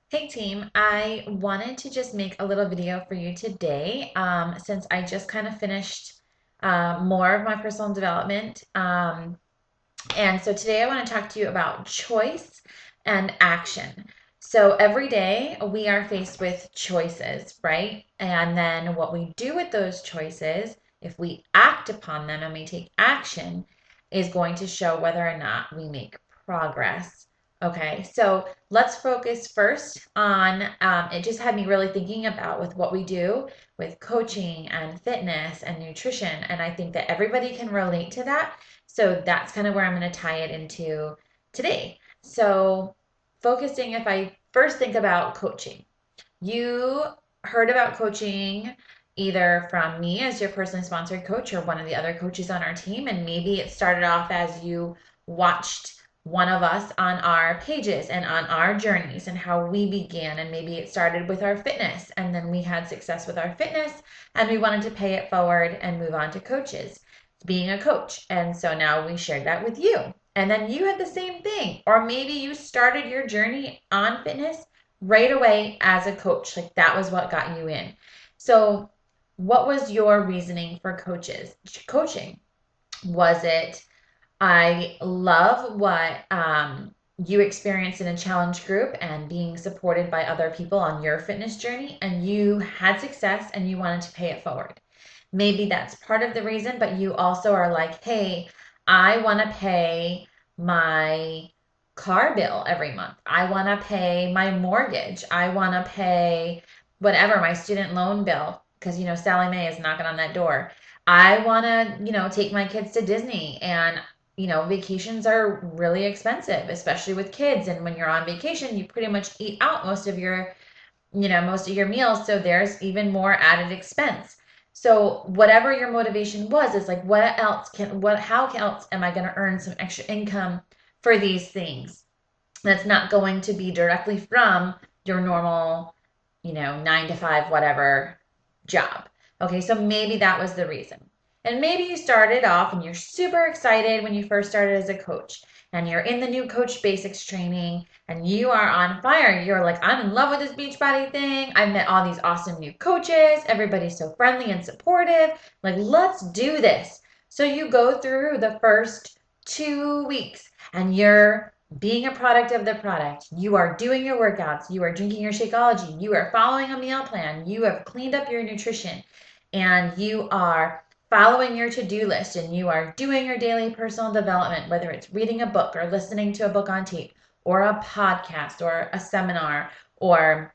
Hey team, I wanted to just make a little video for you today since I just kind of finished more of my personal development. And so today I want to talk to you about choice and action. So every day we are faced with choices, right? And then what we do with those choices, if we act upon them and we take action, is going to show whether or not we make progress. Okay, so let's focus first on it just had me really thinking about with what we do with coaching and fitness and nutrition. And I think that everybody can relate to that, so that's kind of where I'm going to tie it into today. So, focusing, if I first think about coaching, you heard about coaching either from me as your personally sponsored coach or one of the other coaches on our team. And maybe it started off as you watched one of us on our pages and on our journeys and how we began. And maybe it started with our fitness, and then we had success with our fitness and we wanted to pay it forward and move on to coaches, being a coach. And so now we shared that with you. And then you had the same thing. Or maybe you started your journey on fitness right away as a coach. Like that was what got you in. So, what was your reasoning for coaching? Was it I love what you experienced in a challenge group and being supported by other people on your fitness journey, and you had success and you wanted to pay it forward? Maybe that's part of the reason, but you also are like, hey, I want to pay my car bill every month. I want to pay my mortgage. I want to pay whatever, my student loan bill, because, Sally Mae is knocking on that door. I want to, take my kids to Disney, and vacations are really expensive, especially with kids. And when you're on vacation, you pretty much eat out most of your meals. So there's even more added expense. So whatever your motivation was, is like, how else am I going to earn some extra income for these things? That's not going to be directly from your normal, 9 to 5, whatever job. Okay, so maybe that was the reason. And maybe you started off and you're super excited when you first started as a coach, and you're in the new coach basics training and you are on fire. You're like, I'm in love with this Beachbody thing. I've met all these awesome new coaches. Everybody's so friendly and supportive. Like, let's do this. So you go through the first 2 weeks and you're being a product of the product. You are doing your workouts. You are drinking your Shakeology. You are following a meal plan. You have cleaned up your nutrition, and you are following your to-do list, and you are doing your daily personal development, whether it's reading a book or listening to a book on tape or a podcast or a seminar or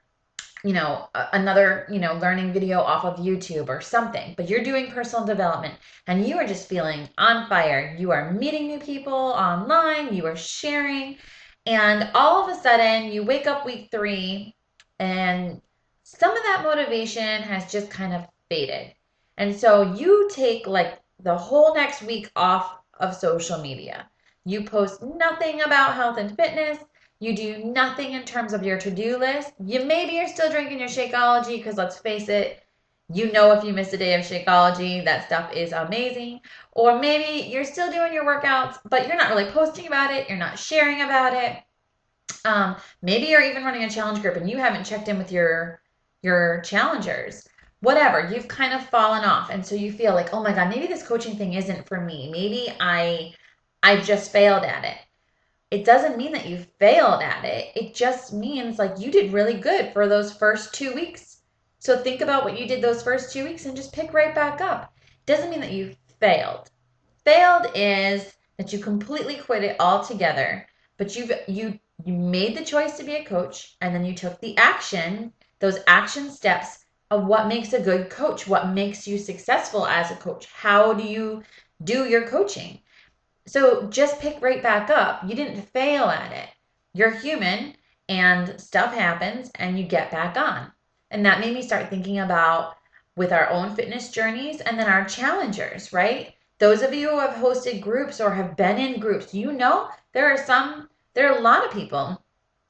another, learning video off of YouTube or something, but you're doing personal development and you are just feeling on fire. You are meeting new people online, you are sharing, and all of a sudden you wake up week 3 and some of that motivation has just kind of faded. And so you take like the whole next week off of social media. You post nothing about health and fitness. You do nothing in terms of your to-do list. Maybe you're still drinking your Shakeology, because let's face it, if you miss a day of Shakeology, that stuff is amazing. Or maybe you're still doing your workouts, but you're not really posting about it. You're not sharing about it. Maybe you're even running a challenge group and you haven't checked in with your challengers. Whatever, you've kind of fallen off, and so you feel like, oh my God, maybe this coaching thing isn't for me. Maybe I just failed at it. It doesn't mean that you failed at it. It just means like you did really good for those first 2 weeks. So think about what you did those first 2 weeks and just pick right back up. It doesn't mean that you failed. Failed is that you completely quit it altogether, but you made the choice to be a coach, and then you took the action, those action steps of what makes a good coach, what makes you successful as a coach. How do you do your coaching? So just pick right back up. You didn't fail at it. You're human and stuff happens and you get back on. And that made me start thinking about with our own fitness journeys and then our challengers, right? Those of you who have hosted groups or have been in groups, there are a lot of people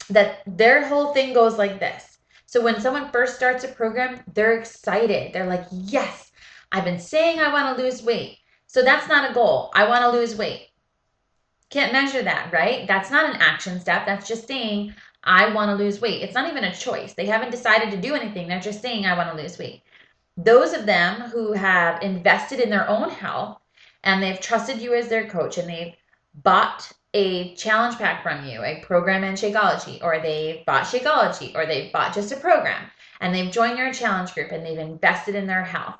that their whole thing goes like this. So when someone first starts a program, they're excited. They're like, yes, I've been saying I want to lose weight. So that's not a goal. I want to lose weight. Can't measure that, right? That's not an action step. That's just saying, I want to lose weight. It's not even a choice. They haven't decided to do anything. They're just saying, I want to lose weight. Those of them who have invested in their own health and they've trusted you as their coach and they've bought a challenge pack from you, a program in Shakeology, or they bought Shakeology, or they bought just a program, and they've joined your challenge group and they've invested in their health.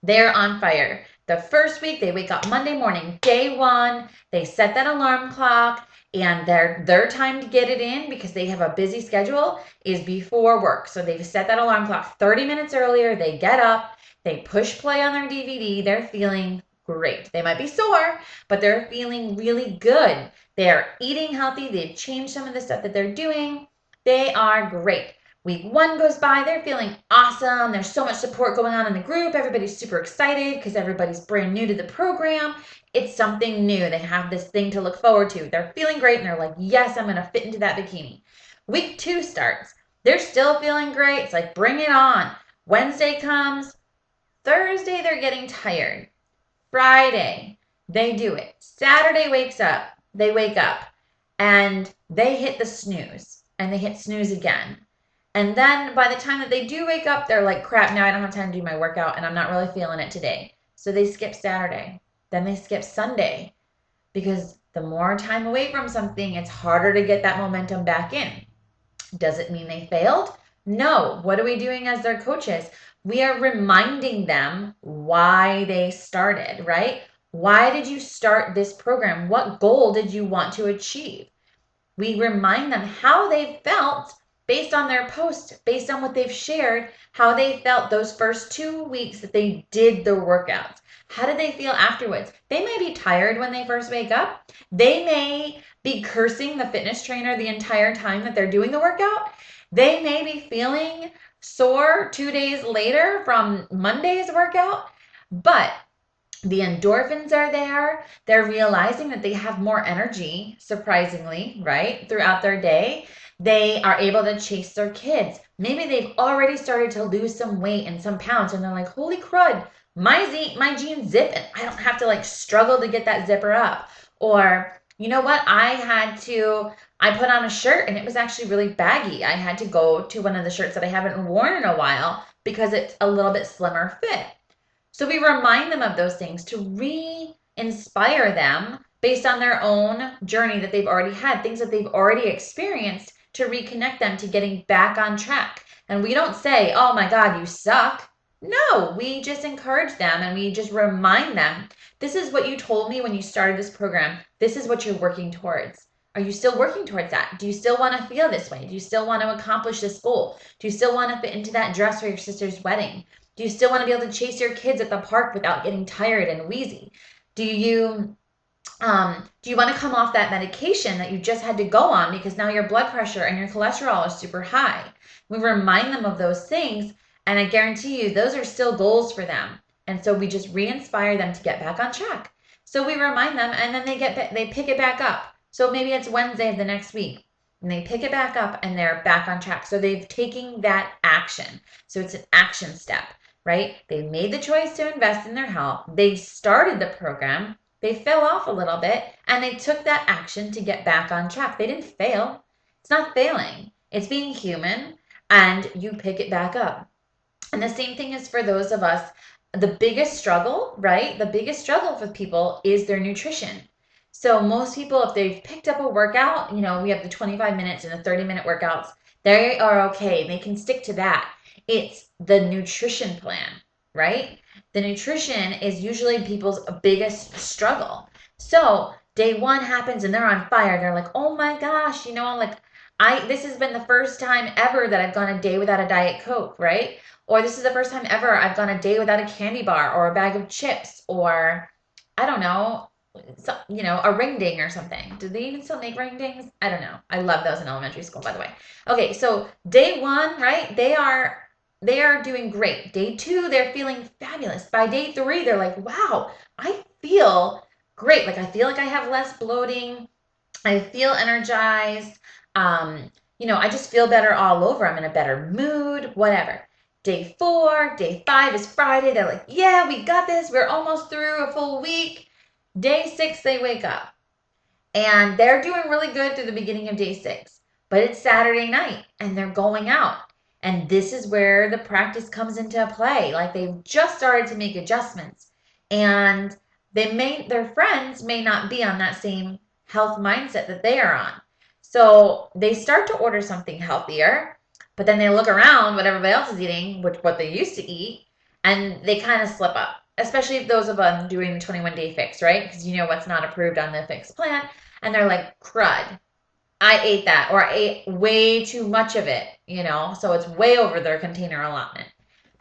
They're on fire. The first week, they wake up Monday morning, day one, they set that alarm clock, and their time to get it in, because they have a busy schedule, is before work. So they've set that alarm clock 30 minutes earlier. They get up, they push play on their DVD. They're feeling great. They might be sore, but they're feeling really good. They're eating healthy. They've changed some of the stuff that they're doing. They are great. Week one goes by, they're feeling awesome. There's so much support going on in the group. Everybody's super excited because everybody's brand new to the program. It's something new. They have this thing to look forward to. They're feeling great and they're like, yes, I'm going to fit into that bikini. Week two starts. They're still feeling great. It's like, bring it on. Wednesday comes. Thursday, they're getting tired. Friday, they do it. Saturday they wake up and they hit the snooze and they hit snooze again. And then by the time that they do wake up, they're like, crap, now I don't have time to do my workout and I'm not really feeling it today. So they skip Saturday. Then they skip Sunday, because the more time away from something, it's harder to get that momentum back in. Does it mean they failed? No. What are we doing as their coaches? We are reminding them why they started, right? Why did you start this program? What goal did you want to achieve? We remind them how they felt based on their post, based on what they've shared, how they felt those first 2 weeks that they did the workouts. How did they feel afterwards? They may be tired when they first wake up. They may be cursing the fitness trainer the entire time that they're doing the workout. They may be feeling sore 2 days later from Monday's workout, but the endorphins are there. They're realizing that they have more energy, surprisingly, right, throughout their day. They are able to chase their kids. Maybe they've already started to lose some weight and some pounds, and they're like, holy crud, my jeans zip, and I don't have to like struggle to get that zipper up. Or, you know what, I put on a shirt and it was actually really baggy. I had to go to one of the shirts that I haven't worn in a while because it's a little bit slimmer fit. So we remind them of those things to re-inspire them based on their own journey that they've already had, things that they've already experienced, to reconnect them to getting back on track. And we don't say, oh my God, you suck. No, we just encourage them and we just remind them, this is what you told me when you started this program. This is what you're working towards. Are you still working towards that? Do you still want to feel this way? Do you still want to accomplish this goal? Do you still want to fit into that dress for your sister's wedding? Do you still want to be able to chase your kids at the park without getting tired and wheezy? Do you want to come off that medication that you just had to go on because now your blood pressure and your cholesterol is super high? We remind them of those things, and I guarantee you those are still goals for them. And so we just re-inspire them to get back on track. So we remind them, and then they pick it back up. So maybe it's Wednesday of the next week, and they pick it back up and they're back on track. So they've taken that action. So it's an action step, right? They made the choice to invest in their health. They started the program. They fell off a little bit and they took that action to get back on track. They didn't fail. It's not failing. It's being human, and you pick it back up. And the same thing is for those of us. The biggest struggle, right? The biggest struggle for people is their nutrition. So most people, if they've picked up a workout, we have the 25 minutes and the 30-minute workouts, they are okay. They can stick to that. It's the nutrition plan, right? The nutrition is usually people's biggest struggle. So day one happens and they're on fire. They're like, oh my gosh, this has been the first time ever that I've gone a day without a Diet Coke, right? Or this is the first time ever I've gone a day without a candy bar or a bag of chips, or I don't know, a ring ding or something. Do they even still make ring dings? I don't know. I love those in elementary school, by the way. Okay, so day one, right? They are doing great. Day two, they're feeling fabulous. By day three, they're like, wow, I feel great. Like I feel like I have less bloating. I feel energized. I just feel better all over. I'm in a better mood, whatever. Day four, day five is Friday. They're like, yeah, we got this. We're almost through a full week. Day six, they wake up. And they're doing really good through the beginning of day 6. But it's Saturday night and they're going out. And this is where the practice comes into play. Like they've just started to make adjustments. And their friends may not be on that same health mindset that they are on. So they start to order something healthier, but then they look around what everybody else is eating, what they used to eat, and they kind of slip up. Especially if those of them doing the 21-day fix, right? Because you know what's not approved on the fixed plan, and they're like, crud, I ate that, or I ate way too much of it, so it's way over their container allotment.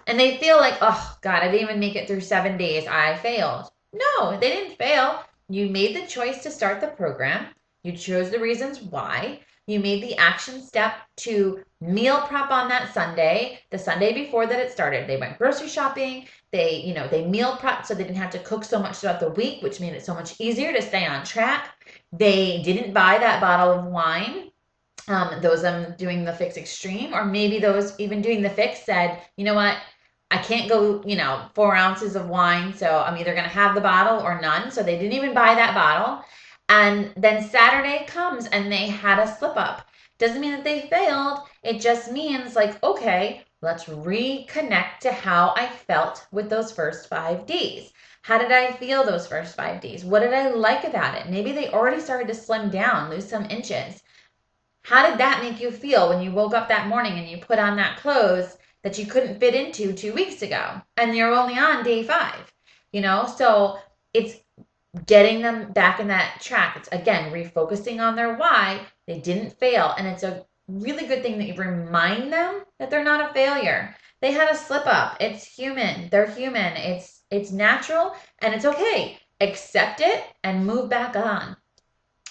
And they feel like, oh, God, I didn't even make it through 7 days. I failed. No, they didn't fail. You made the choice to start the program. You chose the reasons why. You made the action step to meal prep on that Sunday, the Sunday before that it started. They went grocery shopping. They meal prepped so they didn't have to cook so much throughout the week, which made it so much easier to stay on track. They didn't buy that bottle of wine. Those doing the fix extreme, or maybe those even doing the fix said, you know what, I can't go, 4 ounces of wine, so I'm either going to have the bottle or none. So they didn't even buy that bottle. And then Saturday comes and they had a slip up. Doesn't mean that they failed. It just means like, okay, let's reconnect to how I felt with those first 5 days. How did I feel those first 5 days? What did I like about it? Maybe they already started to slim down, lose some inches. How did that make you feel when you woke up that morning and you put on that clothes that you couldn't fit into 2 weeks ago and you're only on day 5? So it's getting them back in that track. It's again refocusing on their why. They didn't fail, and it's a really good thing that you remind them that they're not a failure. They had a slip up. It's human. They're human. It's natural and it's okay. Accept it and move back on.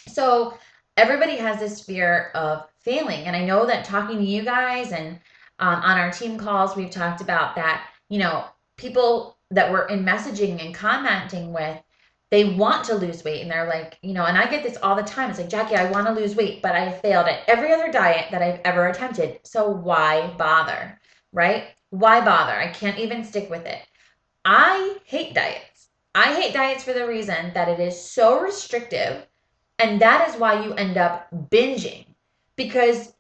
So everybody has this fear of failing. And I know that talking to you guys and on our team calls, we've talked about that, people that we're in messaging and commenting with, they want to lose weight. And they're like, and I get this all the time. It's like, Jackie, I want to lose weight, but I failed at every other diet that I've ever attempted. So why bother, right? Why bother? I can't even stick with it. I hate diets. I hate diets for the reason that it is so restrictive, and that is why you end up binging, because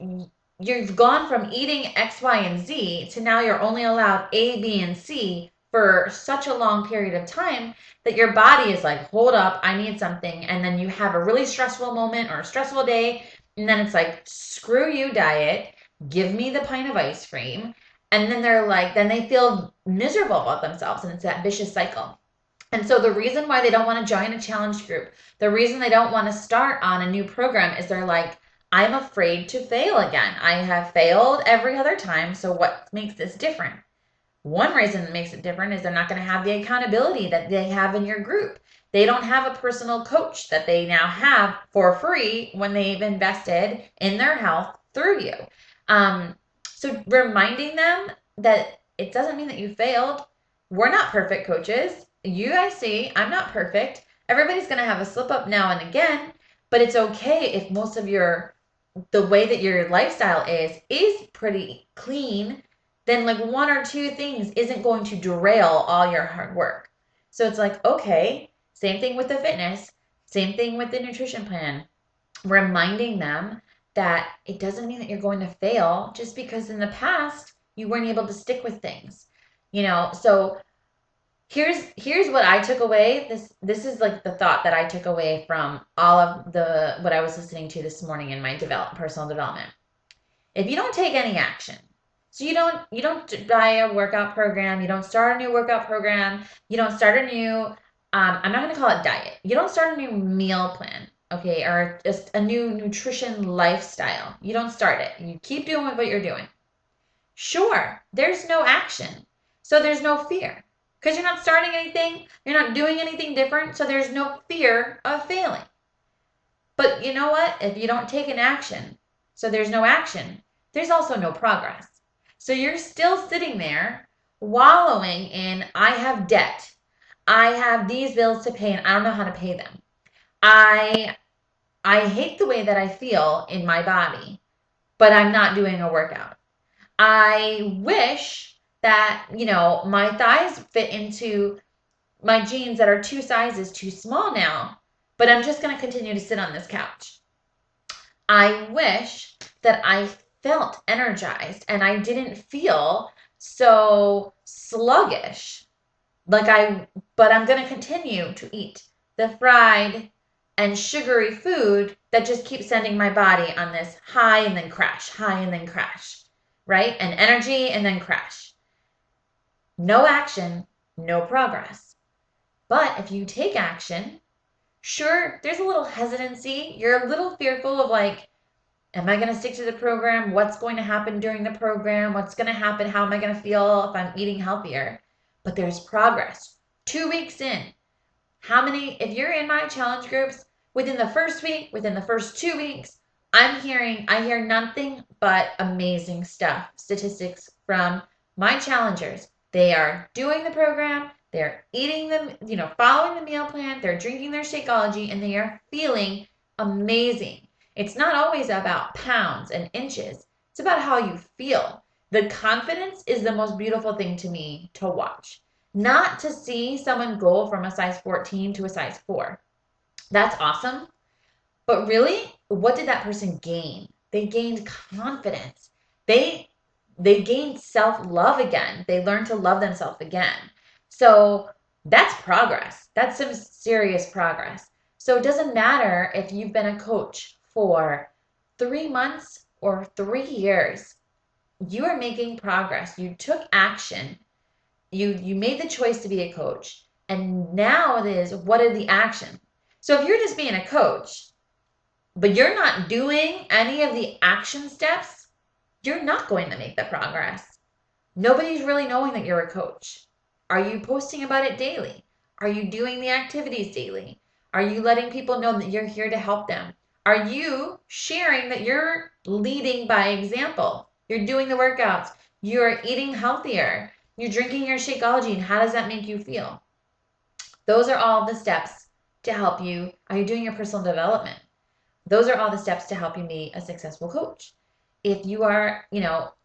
you've gone from eating X, Y, and Z to now you're only allowed A, B, and C for such a long period of time that your body is like, hold up, I need something. And then you have a really stressful moment or a stressful day. And then it's like, screw you, diet. Give me the pint of ice cream. And then then they feel miserable about themselves. And it's that vicious cycle. And so the reason why they don't want to join a challenge group, the reason they don't want to start on a new program is they're like, I'm afraid to fail again. I have failed every other time. So what makes this different? One reason that makes it different is they're not going to have the accountability that they have in your group. They don't have a personal coach that they now have for free when they've invested in their health through you. So reminding them that it doesn't mean that you failed. We're not perfect coaches. You guys see, I'm not perfect. Everybody's going to have a slip up now and again, but it's okay if most of the way that your lifestyle is pretty clean, then like 1 or 2 things isn't going to derail all your hard work. So it's like, okay, same thing with the fitness, same thing with the nutrition plan, reminding them that it doesn't mean that you're going to fail just because in the past you weren't able to stick with things. So here's what I took away. This is like the thought that I took away from all of what I was listening to this morning in my personal development. If you don't take any action, so you don't buy a workout program, you don't start a new workout program, you don't start a new I'm not going to call it diet. You don't start a new meal plan, okay, or just a new nutrition lifestyle. You don't start it. You keep doing what you're doing. Sure, there's no action. So there's no fear. Because you're not starting anything, you're not doing anything different, so there's no fear of failing. But you know what? If you don't take an action, so there's no action, there's also no progress. So you're still sitting there wallowing in, I have debt. I have these bills to pay and I don't know how to pay them. I hate the way that I feel in my body, but I'm not doing a workout. I wish that, my thighs fit into my jeans that are 2 sizes too small now, but I'm just going to continue to sit on this couch. I wish that I felt energized and I didn't feel so sluggish. But I'm going to continue to eat the fried and sugary food that just keeps sending my body on this high and then crash, right? And energy and then crash. No action, no progress. But if you take action, sure, there's a little hesitancy. You're a little fearful of like, am I going to stick to the program? What's going to happen during the program? What's going to happen? How am I going to feel if I'm eating healthier? But there's progress. 2 weeks in, if you're in my challenge groups, within the first week, within the first 2 weeks, I hear nothing but amazing stuff, statistics from my challengers. They are doing the program, they're eating them, following the meal plan, they're drinking their Shakeology, and they are feeling amazing. It's not always about pounds and inches. It's about how you feel. The confidence is the most beautiful thing to me to watch. Not to see someone go from a size 14 to a size 4. That's awesome. But really, what did that person gain? They gained confidence. They gained self-love again. They learned to love themselves again. So that's progress. That's some serious progress. So it doesn't matter if you've been a coach for 3 months or 3 years. You are making progress. You took action. You made the choice to be a coach. And now it is, what are the action? So if you're just being a coach, but you're not doing any of the action steps, you're not going to make the progress. Nobody's really knowing that you're a coach. Are you posting about it daily? Are you doing the activities daily? Are you letting people know that you're here to help them? Are you sharing that you're leading by example? You're doing the workouts. You're eating healthier. You're drinking your Shakeology, and how does that make you feel? Those are all the steps to help you. Are you doing your personal development? Those are all the steps to help you be a successful coach. If you are,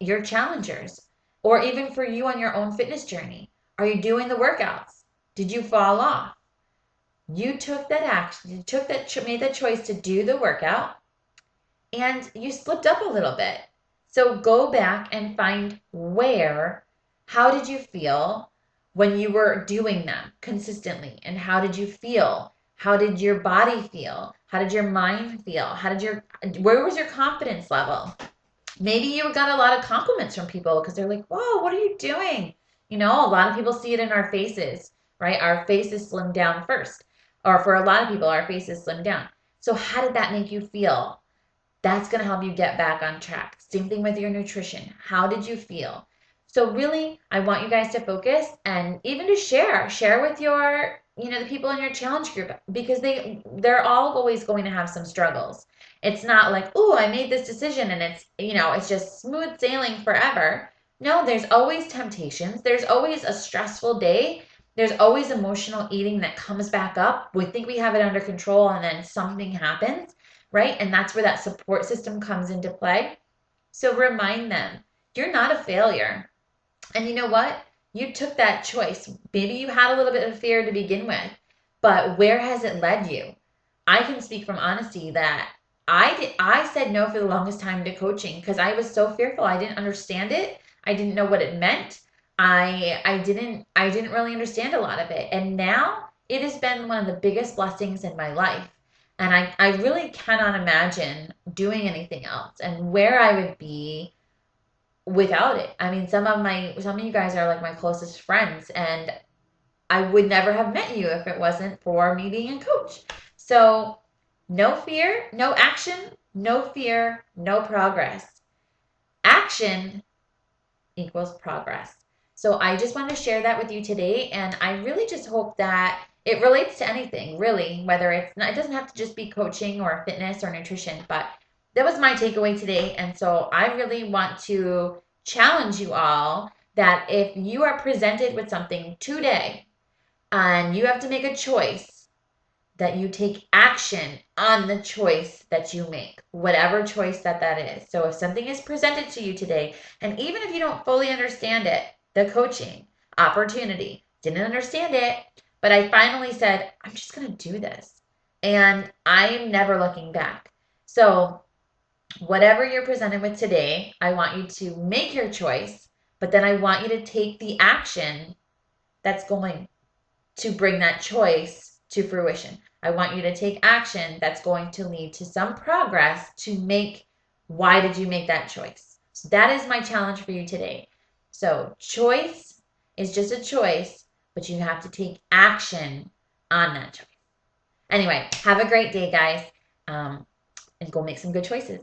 your challengers, or even for you on your own fitness journey, are you doing the workouts? Did you fall off? You took that action, made that choice to do the workout, and you slipped up a little bit. So go back and find how did you feel when you were doing them consistently? And how did you feel? How did your body feel? How did your mind feel? Where was your confidence level? Maybe you got a lot of compliments from people because they're like, whoa, what are you doing? A lot of people see it in our faces, right? Our faces slim down first. Or for a lot of people, our faces slim down. So how did that make you feel? That's going to help you get back on track. Same thing with your nutrition. How did you feel? So really, I want you guys to focus and even to share with your, the people in your challenge group, because they're all always going to have some struggles. It's not like, oh, I made this decision and it's just smooth sailing forever. No, there's always temptations. There's always a stressful day. There's always emotional eating that comes back up. We think we have it under control and then something happens, right? And that's where that support system comes into play. So remind them, you're not a failure. And you know what? You took that choice. Maybe you had a little bit of fear to begin with, but where has it led you? I can speak from honesty that I said no for the longest time to coaching because I was so fearful. I didn't understand it. I didn't know what it meant. I didn't really understand a lot of it. And now it has been one of the biggest blessings in my life. And I really cannot imagine doing anything else and where I would be without it. I mean, some of you guys are like my closest friends, and I would never have met you if it wasn't for me being a coach. So no fear, no action, no fear, no progress. Action equals progress. So I just want to share that with you today, and I really just hope that it relates to anything, really, whether it doesn't have to just be coaching or fitness or nutrition, but that was my takeaway today. And so I really want to challenge you all that if you are presented with something today and you have to make a choice, that you take action on the choice that you make, whatever choice that is. So if something is presented to you today, and even if you don't fully understand it, the coaching opportunity, didn't understand it, but I finally said, I'm just going to do this. and I'm never looking back. So, whatever you're presented with today, I want you to make your choice, but then I want you to take the action that's going to bring that choice to fruition. I want you to take action that's going to lead to some progress to make why did you make that choice? So that is my challenge for you today. So choice is just a choice, but you have to take action on that choice. Anyway, have a great day, guys, and go make some good choices.